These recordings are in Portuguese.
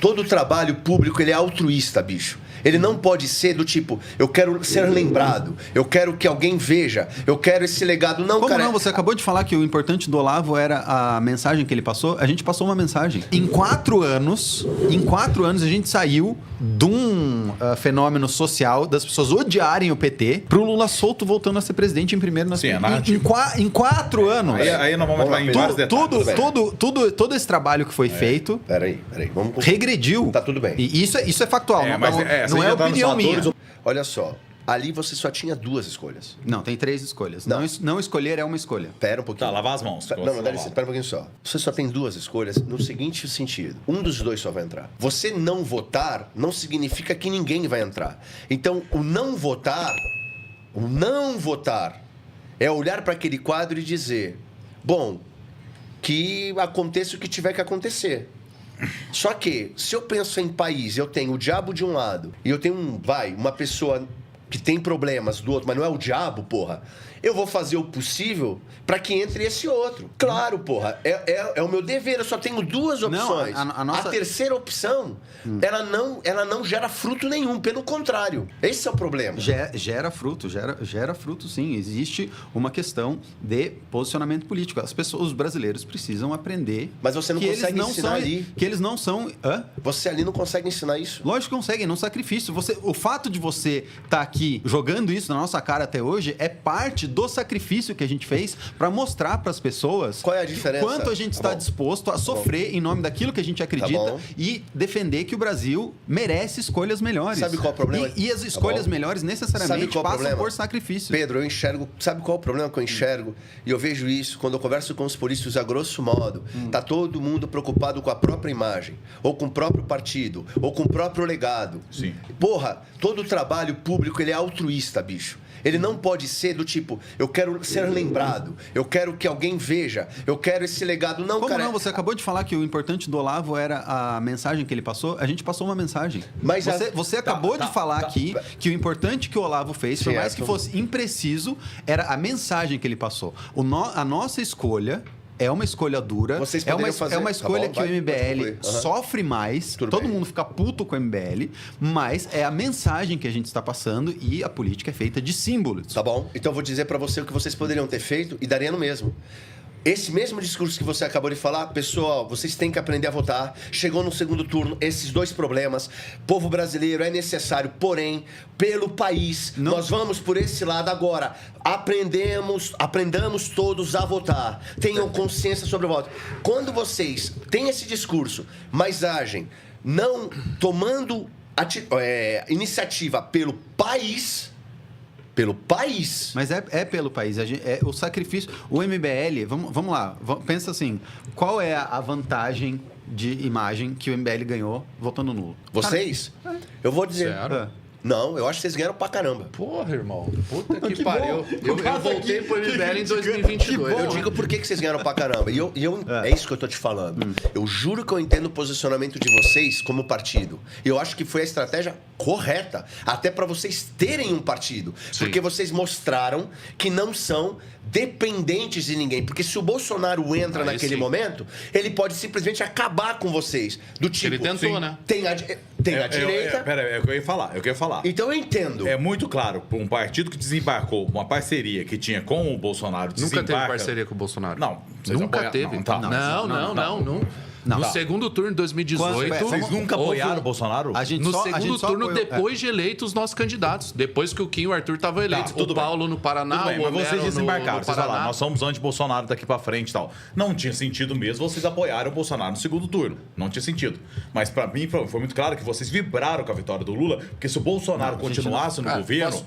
todo trabalho público ele é altruísta, bicho. Ele não pode ser do tipo, eu quero ser lembrado, eu quero que alguém veja, eu quero esse legado. Não, Como cara. não? Você acabou de falar que o importante do Olavo era a mensagem que ele passou. A gente passou uma mensagem. Em 4 anos a gente saiu de um fenômeno social das pessoas odiarem o PT pro Lula solto voltando a ser presidente em primeiro na em 4 anos. Aí nós vamos entrar em vários detalhes. Todo esse trabalho que foi feito Peraí. Vamos... regrediu. Tá tudo bem. E isso é factual. Não é opinião minha. Olha só. Ali você só tinha 2 escolhas. Não, tem 3 escolhas. Não. Não escolher é uma escolha. Pera um pouquinho. Tá, lavar as mãos. Não, dá licença, pera um pouquinho só. Você só tem 2 escolhas no seguinte sentido. Um dos 2 só vai entrar. Você não votar não significa que ninguém vai entrar. Então, o não votar é olhar para aquele quadro e dizer, bom, que aconteça o que tiver que acontecer. Só que, se eu penso em país, eu tenho o diabo de um lado e eu tenho uma pessoa que tem problemas do outro, mas não é o diabo, porra. Eu vou fazer o possível para que entre esse outro. Claro, porra. É o meu dever. Eu só tenho 2 opções. Não, a terceira opção, ela não gera fruto nenhum. Pelo contrário. Esse é o problema. Gera fruto sim. Existe uma questão de posicionamento político. Os brasileiros precisam aprender. Mas você não consegue ensinar ali. Que eles não são... Você ali não consegue ensinar isso. Lógico que consegue, não sacrifício. O fato de você estar aqui jogando isso na nossa cara até hoje é parte do sacrifício que a gente fez para mostrar para as pessoas qual é a diferença? Quanto a gente está disposto a sofrer em nome daquilo que a gente acredita e defender que o Brasil merece escolhas melhores. Sabe qual é o problema? E as escolhas melhores necessariamente passam por sacrifício. Pedro, eu enxergo... Sabe qual é o problema que eu enxergo? E eu vejo isso quando eu converso com os polícios a grosso modo. Tá todo mundo preocupado com a própria imagem, ou com o próprio partido, ou com o próprio legado. Sim. Porra, todo trabalho público ele é altruísta, bicho. Ele não pode ser do tipo, eu quero ser lembrado, eu quero que alguém veja, eu quero esse legado. Não, Como cara. Não? Você acabou de falar que o importante do Olavo era a mensagem que ele passou. A gente passou uma mensagem. Mas você acabou de falar aqui que o importante que o Olavo fez, por mais que fosse impreciso, era a mensagem que ele passou. A nossa escolha... É uma escolha dura, é uma escolha que o MBL sofre mais, todo mundo fica puto com o MBL, mas é a mensagem que a gente está passando e a política é feita de símbolos. Tá bom, então eu vou dizer para você o que vocês poderiam ter feito e daria no mesmo. Esse mesmo discurso que você acabou de falar, pessoal, vocês têm que aprender a votar. Chegou no segundo turno, esses 2 problemas. Povo brasileiro é necessário, porém, pelo país, nós vamos por esse lado agora. Aprendamos todos a votar. Tenham consciência sobre o voto. Quando vocês têm esse discurso, mas agem não tomando iniciativa pelo país... Mas é pelo país. O sacrifício... O MBL... Vamos lá. Pensa assim. Qual é a vantagem de imagem que o MBL ganhou votando nulo? Vocês? Eu vou dizer... Sério? Não, eu acho que vocês ganharam pra caramba. Porra, irmão. Puta que pariu. Eu voltei pro MBL em 2022. Eu digo por que vocês ganharam pra caramba. É isso que eu tô te falando. Eu juro que eu entendo o posicionamento de vocês como partido. E eu acho que foi a estratégia correta. Até pra vocês terem um partido. Sim. Porque vocês mostraram que não são dependentes de ninguém. Porque se o Bolsonaro entra naquele momento, ele pode simplesmente acabar com vocês. Do tipo... Ele tentou, né? Tem a direita... É o que eu ia falar. Então eu entendo. É muito claro, para um partido que desembarcou, uma parceria que tinha com o Bolsonaro... Nunca teve parceria com o Bolsonaro. Não. Nunca teve. Não. No segundo turno de 2018... Vocês nunca apoiaram o Bolsonaro? No segundo turno, depois de eleitos os nossos candidatos. Depois que o Kim e o Arthur estavam eleitos. O Paulo no Paraná, tudo bem, o mas vocês desembarcaram. no Vocês Paraná. falaram, nós somos anti-Bolsonaro daqui pra frente e tal. Não tinha sentido mesmo vocês apoiarem o Bolsonaro no segundo turno. Não tinha sentido. Mas pra mim foi muito claro que vocês vibraram com a vitória do Lula, porque se o Bolsonaro continuasse no governo,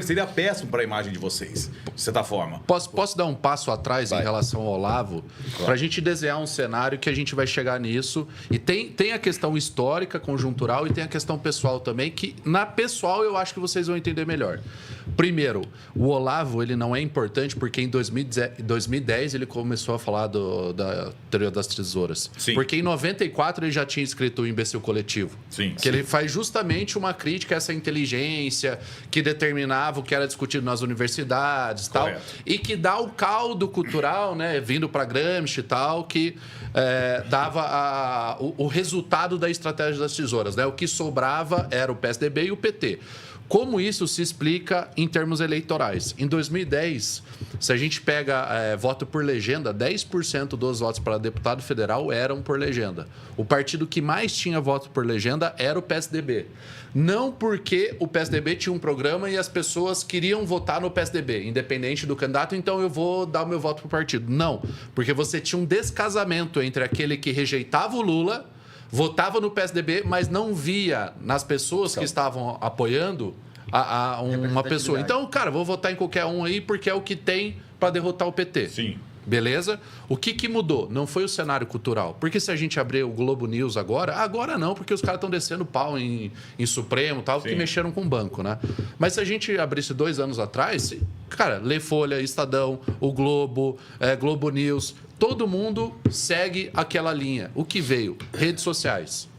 seria péssimo pra imagem de vocês, de certa forma. Posso dar um passo atrás em relação ao Olavo? Claro. Pra gente desenhar um cenário que a gente vai chegar nisso. E tem a questão histórica, conjuntural, e tem a questão pessoal também, que na pessoal eu acho que vocês vão entender melhor. Primeiro, o Olavo ele não é importante porque em 2010 ele começou a falar da teoria das tesouras. Sim. Porque em 94 ele já tinha escrito o Imbecil Coletivo. Sim. Que ele faz justamente uma crítica a essa inteligência que determinava o que era discutido nas universidades e tal. E que dá o caldo cultural, né, vindo para Gramsci e tal, que dava o resultado da estratégia das tesouras. Né? O que sobrava era o PSDB e o PT. Como isso se explica em termos eleitorais? Em 2010, se a gente pega voto por legenda, 10% dos votos para deputado federal eram por legenda. O partido que mais tinha voto por legenda era o PSDB. Não porque o PSDB tinha um programa e as pessoas queriam votar no PSDB, independente do candidato, então eu vou dar o meu voto para o partido. Não, porque você tinha um descasamento entre aquele que rejeitava o Lula, votava no PSDB, mas não via nas pessoas que estavam apoiando uma pessoa. Então, cara, vou votar em qualquer um aí porque é o que tem para derrotar o PT. Sim. Beleza? O que mudou? Não foi o cenário cultural. Porque se a gente abrir o Globo News agora não, porque os caras estão descendo pau em Supremo e tal, que mexeram com o banco, né? Mas se a gente abrisse 2 anos atrás, cara, lê Folha, Estadão, o Globo, Globo News, todo mundo segue aquela linha. O que veio? Redes sociais.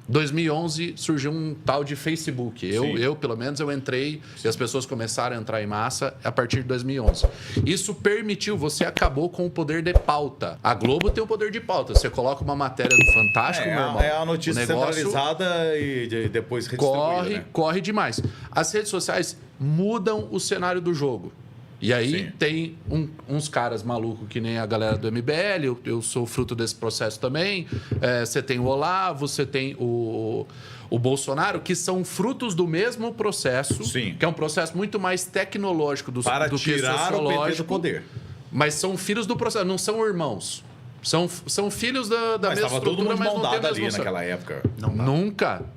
2011 surgiu um tal de Facebook. Eu, pelo menos, eu entrei e as pessoas começaram a entrar em massa a partir de 2011. Isso permitiu, você acabou com o poder de pauta. A Globo tem o poder de pauta. Você coloca uma matéria no Fantástico, meu irmão. É a notícia centralizada e depois redistribuída. Corre demais. As redes sociais mudam o cenário do jogo. E aí tem uns caras malucos que nem a galera do MBL, eu sou fruto desse processo também. Você tem o Olavo, você tem o Bolsonaro, que são frutos do mesmo processo, que é um processo muito mais tecnológico do que sociológico. Para tirar o PT do poder. Mas são filhos do processo, não são irmãos. São filhos da mesma estrutura, todo mundo mas não tem a ali mesma naquela época.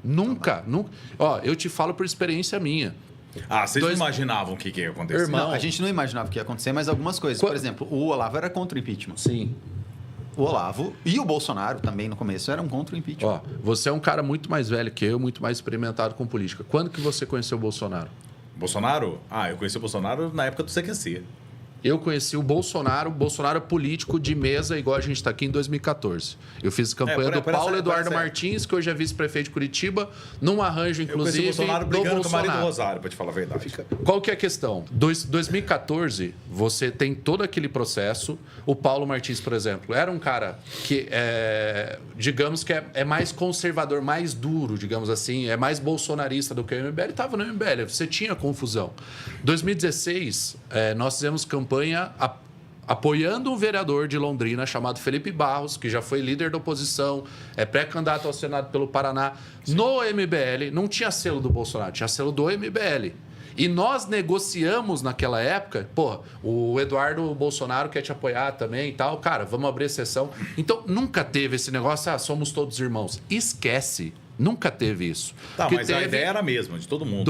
Nunca. Ó, eu te falo por experiência minha. Vocês não imaginavam o que ia acontecer? Irmão, não, a gente não imaginava o que ia acontecer, mas algumas coisas. Por exemplo, o Olavo era contra o impeachment. Sim. O Olavo e o Bolsonaro também no começo eram contra o impeachment. Ó, você é um cara muito mais velho que eu, muito mais experimentado com política. Quando que você conheceu o Bolsonaro? Bolsonaro? Eu conheci o Bolsonaro na época do CQC. Eu conheci o Bolsonaro político de mesa, igual a gente está aqui em 2014. Eu fiz campanha do Paulo Eduardo Martins, que hoje é vice-prefeito de Curitiba, num arranjo, inclusive, eu conheci o Bolsonaro brigando com o marido do Bolsonaro. Rosário, para te falar a verdade. Qual que é a questão? 2014, você tem todo aquele processo. O Paulo Martins, por exemplo, era um cara que, digamos que é mais conservador, mais duro, digamos assim, é mais bolsonarista do que o MBL. Estava no MBL, você tinha confusão. 2016, nós fizemos campanha apoiando um vereador de Londrina chamado Felipe Barros, que já foi líder da oposição, é pré-candidato ao Senado pelo Paraná. No MBL, não tinha selo do Bolsonaro, tinha selo do MBL. E nós negociamos naquela época, o Eduardo Bolsonaro quer te apoiar também e tal, cara, vamos abrir exceção. Então, nunca teve esse negócio, somos todos irmãos. Esquece, nunca teve isso. Mas a ideia era a mesma, de todo mundo.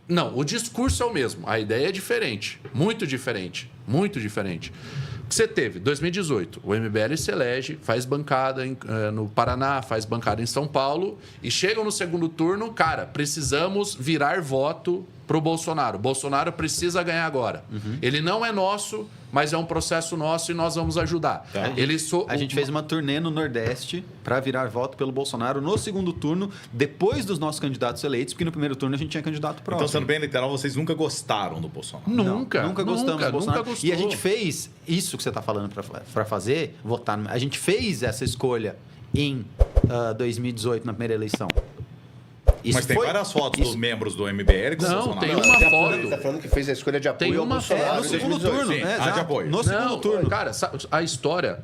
Não, o discurso é o mesmo. A ideia é diferente. Muito diferente. Muito diferente. O que você teve? 2018, o MBL se elege, faz bancada no Paraná, faz bancada em São Paulo e chegam no segundo turno, cara, precisamos virar voto pro Bolsonaro. Bolsonaro precisa ganhar agora. Ele não é nosso, mas é um processo nosso e nós vamos ajudar. A gente fez uma turnê no Nordeste para virar voto pelo Bolsonaro no segundo turno, depois dos nossos candidatos eleitos, porque no primeiro turno a gente tinha candidato próximo. Então, sendo bem literal, vocês nunca gostaram do Bolsonaro? Nunca gostamos do Bolsonaro. Nunca gostou. E a gente fez isso que você está falando para fazer, votar. A gente fez essa escolha em 2018, na primeira eleição. Mas tem várias fotos dos membros do MBL com o Bolsonaro. Não, tem uma foto. Ele está falando que fez a escolha de apoio ao Bolsonaro. No segundo turno, de apoio. No segundo turno. Cara, a história,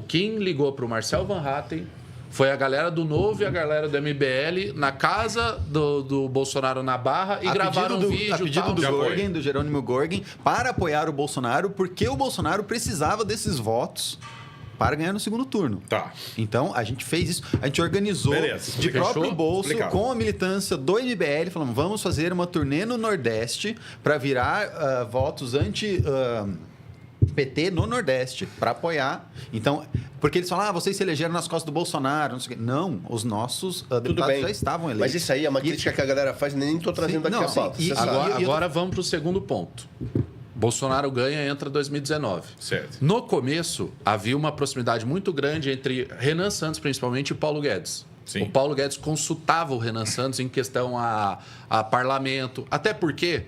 quem ligou para o Marcel Van Hatten foi a galera do Novo e a galera do MBL na casa do Bolsonaro na Barra e gravaram um vídeo. A pedido do Jerônimo Gorgen, para apoiar o Bolsonaro, porque o Bolsonaro precisava desses votos para ganhar no segundo turno. Tá. Então, a gente fez isso. A gente organizou de próprio bolso, com a militância do MBL, falando, vamos fazer uma turnê no Nordeste para virar votos PT no Nordeste para apoiar. Então, porque eles falam, vocês se elegeram nas costas do Bolsonaro, não sei o quê. Não, os nossos deputados já estavam eleitos. Mas isso aí é uma crítica que a galera faz, nem estou trazendo aqui a pauta. Agora vamos para o segundo ponto. Bolsonaro ganha e entra em 2019. Certo. No começo, havia uma proximidade muito grande entre Renan Santos, principalmente, e Paulo Guedes. Sim. O Paulo Guedes consultava o Renan Santos em questão a parlamento. Até porque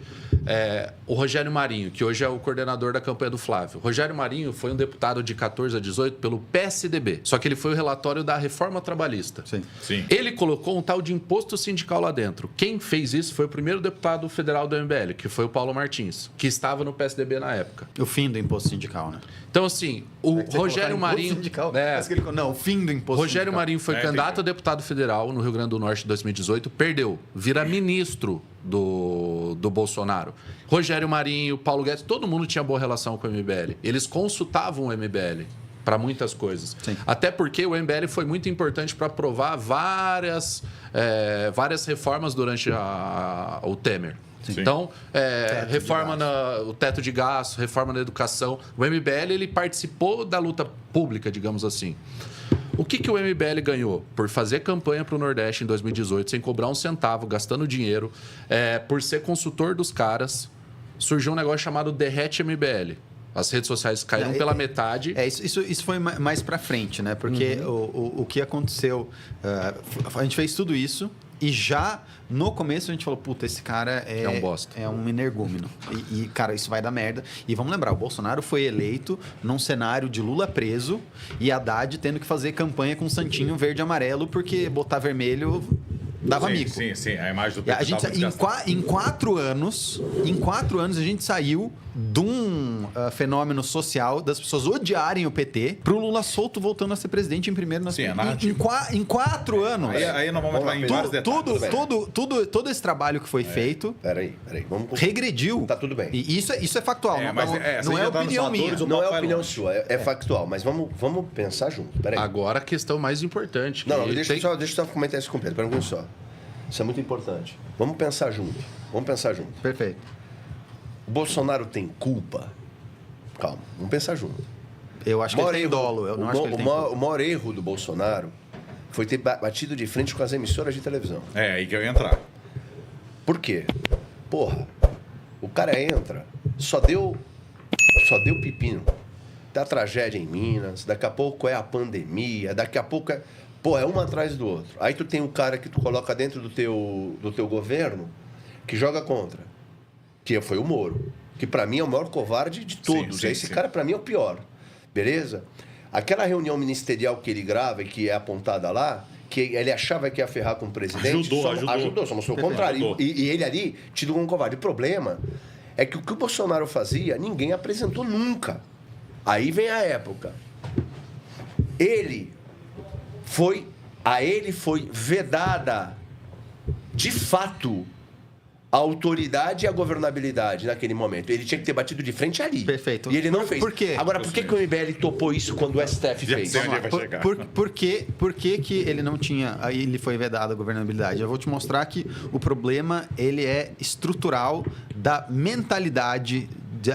o Rogério Marinho, que hoje é o coordenador da campanha do Flávio. Rogério Marinho foi um deputado de 14 a 18 pelo PSDB. Só que ele foi o relatório da reforma trabalhista. Sim. Ele colocou um tal de imposto sindical lá dentro. Quem fez isso foi o primeiro deputado federal do MBL, que foi o Paulo Martins, que estava no PSDB na época. O fim do imposto sindical, né? Então, assim, o Rogério Marinho... Não, o fim do imposto Rogério sindical. Marinho foi candidato a deputado federal no Rio Grande do Norte em 2018, perdeu, vira ministro do Bolsonaro. Rogério Marinho, Paulo Guedes, todo mundo tinha boa relação com o MBL. Eles consultavam o MBL para muitas coisas. Sim. Até porque o MBL foi muito importante para aprovar várias reformas durante o Temer. Sim. Então, reforma o teto de gasto, reforma na educação. O MBL ele participou da luta pública, digamos assim. O que o MBL ganhou? Por fazer campanha para o Nordeste em 2018, sem cobrar um centavo, gastando dinheiro, por ser consultor dos caras, surgiu um negócio chamado Derrete MBL. As redes sociais caíram pela metade. Isso foi mais para frente, né? Porque o que aconteceu... a gente fez tudo isso e já no começo a gente falou, puta, esse cara é um bosta. É um energúmeno. E, cara, isso vai dar merda. E vamos lembrar, o Bolsonaro foi eleito num cenário de Lula preso e Haddad tendo que fazer campanha com Santinho verde e amarelo, porque botar vermelho dava mico. Sim. A imagem do PT em 4 anos, a gente saiu de um fenômeno social das pessoas odiarem o PT pro Lula solto voltando a ser presidente em primeiro na em 4 anos. Aí nós vamos entrar em vários detalhes. Todo esse trabalho que foi feito Peraí. regrediu. Tá tudo bem. E isso é factual. Não é opinião minha. Não é opinião sua, é factual. Mas vamos pensar junto. Peraí. Agora a questão mais importante. Deixa eu só comentar isso completo. Pera um pouquinho só. Isso é muito importante. Vamos pensar junto. Perfeito. O Bolsonaro tem culpa? Calma, vamos pensar junto. Eu acho que ele tem dolo. Eu não acho que ele tem culpa. O maior erro do Bolsonaro foi ter batido de frente com as emissoras de televisão. Aí que eu ia entrar. Por quê? Porra, o cara entra, só deu pepino. Da tragédia em Minas, daqui a pouco é a pandemia, daqui a pouco é... Pô, é um atrás do outro. Aí tu tem um cara que tu coloca dentro do teu governo que joga contra. Que foi o Moro. Que pra mim é o maior covarde de todos. Esse cara pra mim é o pior. Beleza? Aquela reunião ministerial que ele grava e que é apontada lá, que ele achava que ia ferrar com o presidente. Ajudou, só mostrou o contrário. E ele ali, tido como covarde. O problema é que o que o Bolsonaro fazia, ninguém apresentou nunca. Aí vem a época. A ele foi vedada, de fato, a autoridade e a governabilidade naquele momento. Ele tinha que ter batido de frente ali. Perfeito. E ele não fez. Por quê? Agora, por que o MBL topou isso quando o STF fez? Por que ele não tinha... Aí ele foi vedado a governabilidade? Eu vou te mostrar que o problema ele é estrutural da mentalidade,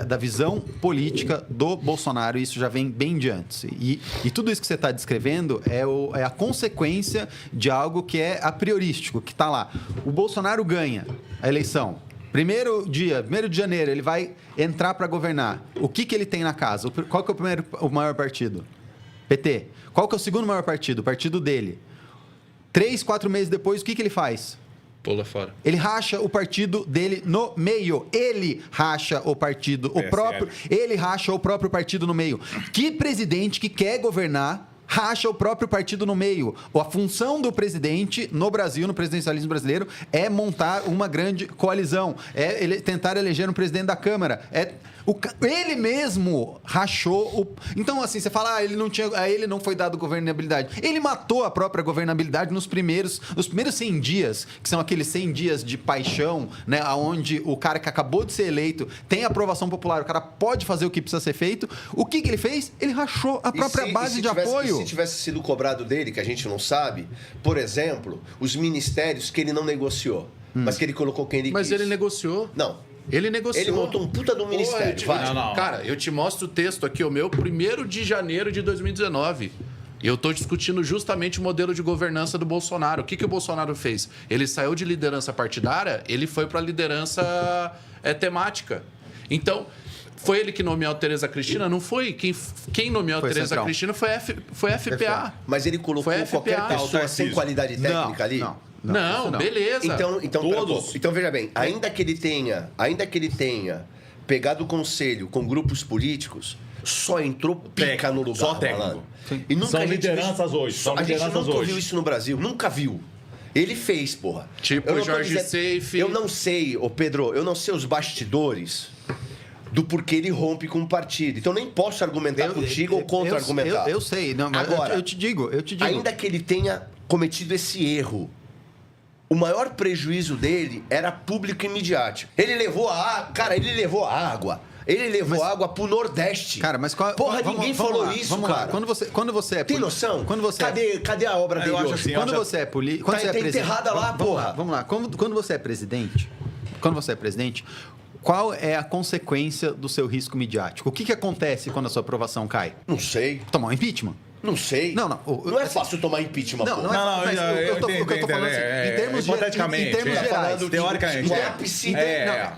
da visão política do Bolsonaro, e isso já vem bem de antes. E tudo isso que você está descrevendo é a consequência de algo que é a priorístico, que está lá. O Bolsonaro ganha a eleição. 1º de janeiro, ele vai entrar para governar. O que ele tem na casa? Qual que é o maior partido? PT. Qual que é o segundo maior partido? O partido dele. 3, 4 meses depois, o que ele faz? Pula fora. Ele racha o partido dele no meio. Ele racha o partido, ele racha o próprio partido no meio. Que presidente que quer governar racha o próprio partido no meio? A função do presidente no Brasil, no presidencialismo brasileiro, é montar uma grande coalizão, tentar eleger um presidente da Câmara. Ele mesmo rachou Então, assim, você fala, ele não foi dado governabilidade. Ele matou a própria governabilidade nos primeiros 100 dias, que são aqueles 100 dias de paixão, né, onde o cara que acabou de ser eleito tem aprovação popular, o cara pode fazer o que precisa ser feito. O que ele fez? Ele rachou a própria base de apoio. E se tivesse sido cobrado dele, que a gente não sabe, por exemplo, os ministérios que ele não negociou, mas que ele colocou quem ele quis. Mas ele negociou. Não. Ele negociou. Ele montou um puta do ministério. Cara, eu te mostro o texto aqui, o meu, 1º de janeiro de 2019. E eu estou discutindo justamente o modelo de governança do Bolsonaro. O que o Bolsonaro fez? Ele saiu de liderança partidária, ele foi para a liderança temática. Então, foi ele que nomeou a Tereza Cristina? Não foi. Quem nomeou a Tereza Cristina foi a FPA. Mas ele colocou qualquer pessoa sem qualidade técnica ali? Não, beleza. Então, veja bem, ainda que ele tenha pegado o conselho com grupos políticos, só entrou pica no lugar. Só técnico. E nunca são lideranças hoje. A gente nunca ouviu isso no Brasil. Nunca viu. Ele fez, porra. Tipo o Jorge Seife. Eu não sei, Pedro, eu não sei os bastidores do porquê ele rompe com o partido. Então, nem posso argumentar contigo ou contra-argumentar. Eu sei. Não, mas agora, eu te digo. Ainda que ele tenha cometido esse erro, o maior prejuízo dele era público e midiático. Ele levou a água. Ele levou água pro Nordeste. Cara, mas ninguém falou isso, cara. Quando você é tem noção? Quando você cadê a obra dele hoje? Assim, quando você é político, tá enterrada lá, porra. Vamos lá. Quando você é presidente, qual é a consequência do seu risco midiático? O que acontece quando a sua aprovação cai? Não sei. Tomar um impeachment? Não sei. Não é fácil tomar impeachment. Não é. Eu tô falando assim, em termos gerais. Teoricamente.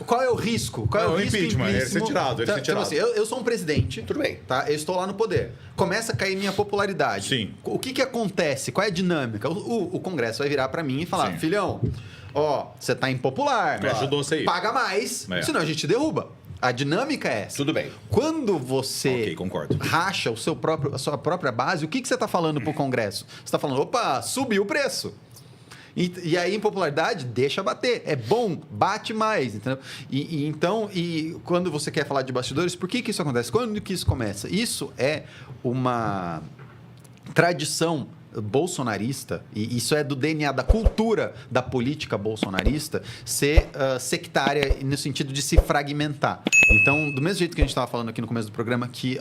Qual é o risco? Qual é o risco impeachment? Ele ser tirado. Então, assim, eu sou um presidente. Tudo bem. Tá? Eu estou lá no poder. Começa a cair minha popularidade. Sim. O que acontece? Qual é a dinâmica? O Congresso vai virar para mim e falar, filhão, você tá impopular. Me ajudou você aí. Paga mais, senão a gente derruba. A dinâmica é essa. Tudo bem. Quando você racha a sua própria base, o que você está falando para o Congresso? Você está falando, opa, subiu o preço. E aí, impopularidade, deixa bater. É bom, bate mais, entendeu? Então, quando você quer falar de bastidores, por que isso acontece? Quando que isso começa? Isso é uma tradição bolsonarista, e isso é do DNA, da cultura da política bolsonarista, ser sectária no sentido de se fragmentar. Então, do mesmo jeito que a gente estava falando aqui no começo do programa, que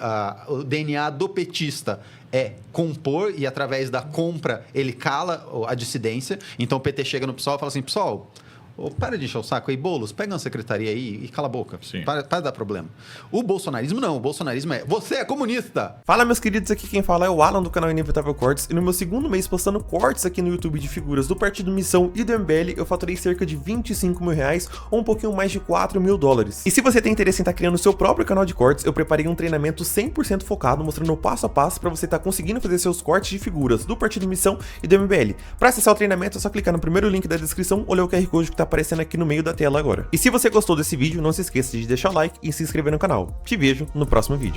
o DNA do petista é compor e através da compra ele cala a dissidência. Então, o PT chega no PSOL e fala assim, PSOL, para de encher o saco aí, Boulos, pega uma secretaria aí e cala a boca. Para de dar problema. O bolsonarismo não. O bolsonarismo é, você é comunista. Fala, meus queridos, aqui quem fala é o Alan do canal Inevitável Cortes. E no meu segundo mês postando cortes aqui no YouTube de figuras do Partido Missão e do MBL, eu faturei cerca de R$25 mil ou um pouquinho mais de $4 mil. E se você tem interesse em estar criando o seu próprio canal de cortes, eu preparei um treinamento 100% focado, mostrando o passo a passo para você estar conseguindo fazer seus cortes de figuras do Partido Missão e do MBL. Para acessar o treinamento, é só clicar no primeiro link da descrição ou ler o QR Code que tá aparecendo aqui no meio da tela agora. E se você gostou desse vídeo, não se esqueça de deixar o like e se inscrever no canal. Te vejo no próximo vídeo.